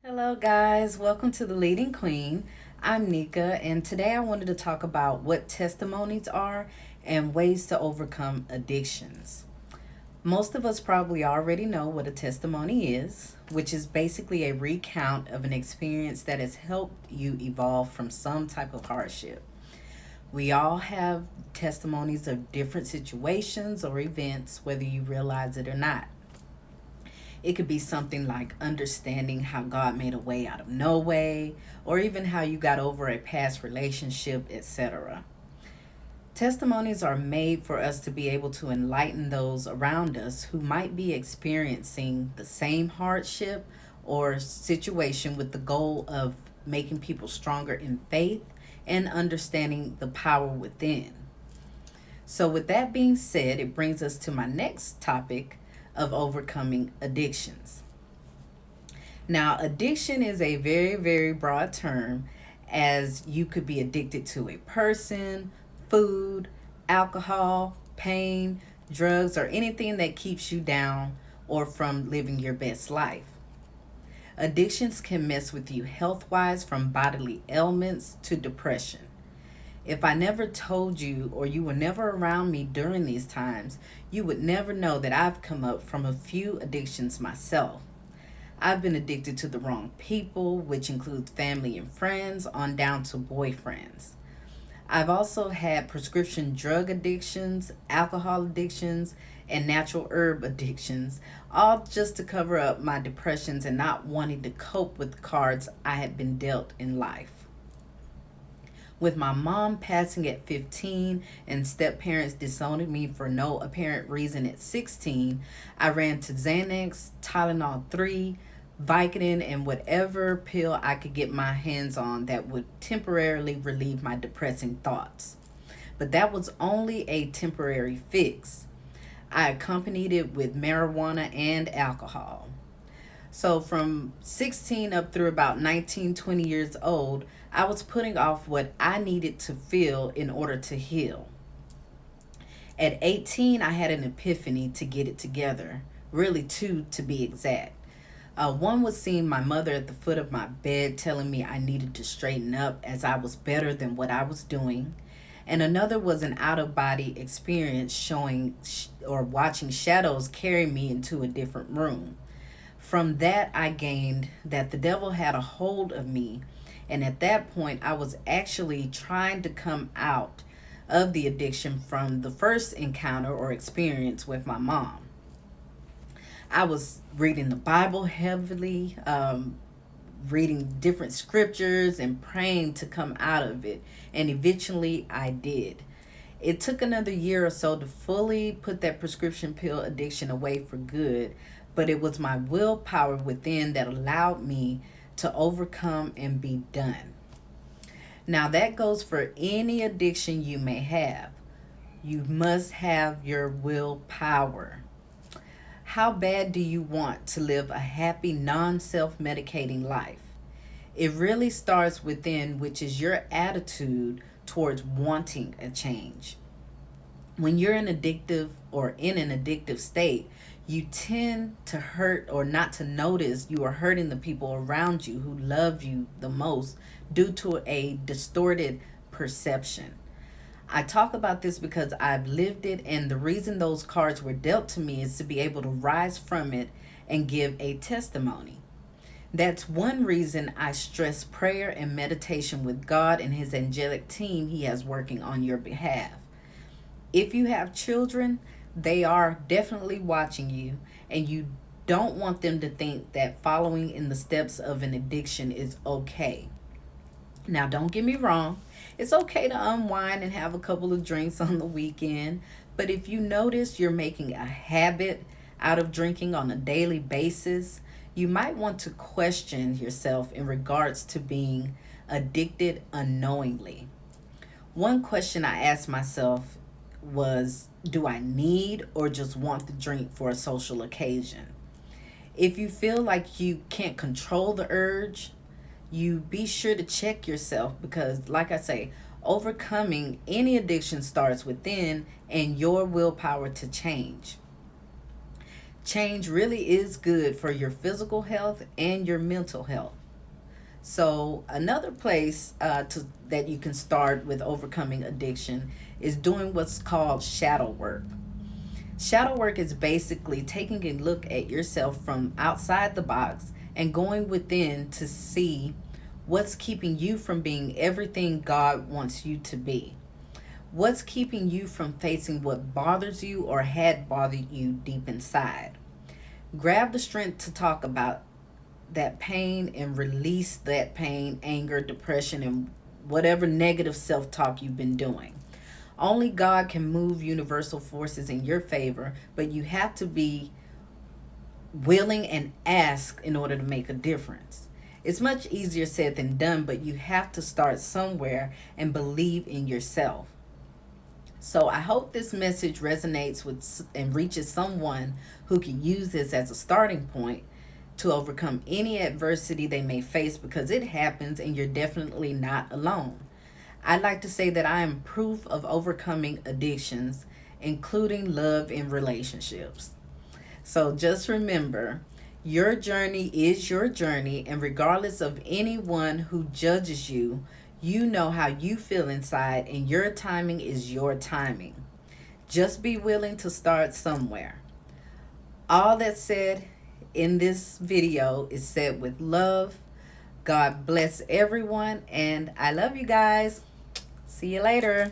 Hello, guys. Welcome to the Leading Queen. I'm Nika, and today I wanted to talk about what testimonies are and ways to overcome addictions. Most of us probably already know what a testimony is, which is basically a recount of an experience that has helped you evolve from some type of hardship. We all have testimonies of different situations or events, whether you realize it or not. It could be something like understanding how God made a way out of no way, or even how you got over a past relationship, etc. Testimonies are made for us to be able to enlighten those around us who might be experiencing the same hardship or situation with the goal of making people stronger in faith and understanding the power within. So, with that being said, it brings us to my next topic of overcoming addictions. Now, addiction is a very, very broad term, as you could be addicted to a person, food, alcohol, pain, drugs, or anything that keeps you down or from living your best life. Addictions can mess with you health wise, from bodily ailments to depression. If I never told you, or you were never around me during these times, you would never know that I've come up from a few addictions myself. I've been addicted to the wrong people, which includes family and friends, on down to boyfriends. I've also had prescription drug addictions, alcohol addictions, and natural herb addictions, all just to cover up my depressions and not wanting to cope with the cards I had been dealt in life. With my mom passing at 15 and step parents disowning me for no apparent reason at 16, I ran to Xanax, Tylenol 3, Vicodin, and whatever pill I could get my hands on that would temporarily relieve my depressing thoughts. But that was only a temporary fix. I accompanied it with marijuana and alcohol. So from 16 up through about 19, 20 years old, I was putting off what I needed to feel in order to heal. At 18, I had an epiphany to get it together, really two to be exact. One was seeing my mother at the foot of my bed telling me I needed to straighten up as I was better than what I was doing. And another was an out of body experience showing or watching shadows carry me into a different room. From that, I gained that the devil had a hold of me. And at that point, I was actually trying to come out of the addiction from the first encounter or experience with my mom. I was reading the Bible heavily, reading different scriptures and praying to come out of it. And eventually I did. It took another year or so to fully put that prescription pill addiction away for good, but it was my willpower within that allowed me to overcome and be done. Now, that goes for any addiction you may have. You must have your willpower. How bad do you want to live a happy, non self medicating life? It really starts within, which is your attitude towards wanting a change. When you're an addictive or in an addictive state, you tend to hurt or not to notice you are hurting the people around you who love you the most due to a distorted perception. I talk about this because I've lived it, and the reason those cards were dealt to me is to be able to rise from it and give a testimony. That's one reason I stress prayer and meditation with God and His angelic team He has working on your behalf. If you have children, they are definitely watching you, and you don't want them to think that following in the steps of an addiction is okay. Now, don't get me wrong, it's okay to unwind and have a couple of drinks on the weekend, but if you notice you're making a habit out of drinking on a daily basis, you might want to question yourself in regards to being addicted unknowingly. One question I asked myself was, do I need or just want the drink for a social occasion? If you feel like you can't control the urge, you be sure to check yourself, because, like I say, overcoming any addiction starts within and your willpower to change. Change really is good for your physical health and your mental health. So another place that you can start with overcoming addiction is doing what's called shadow work. Shadow work is basically taking a look at yourself from outside the box and going within to see what's keeping you from being everything God wants you to be. What's keeping you from facing what bothers you or had bothered you deep inside? Grab the strength to talk about that pain and release that pain, anger, depression, and whatever negative self talk you've been doing. Only God can move universal forces in your favor, but you have to be willing and ask in order to make a difference. It's much easier said than done, but you have to start somewhere and believe in yourself. So I hope this message resonates with and reaches someone who can use this as a starting point to overcome any adversity they may face, because it happens and you're definitely not alone. I'd like to say that I am proof of overcoming addictions, including love and relationships. So just remember, your journey is your journey, and regardless of anyone who judges you, you know how you feel inside, and your timing is your timing. Just be willing to start somewhere. All that said in this video is said with love. God bless everyone, and I love you guys. See you later.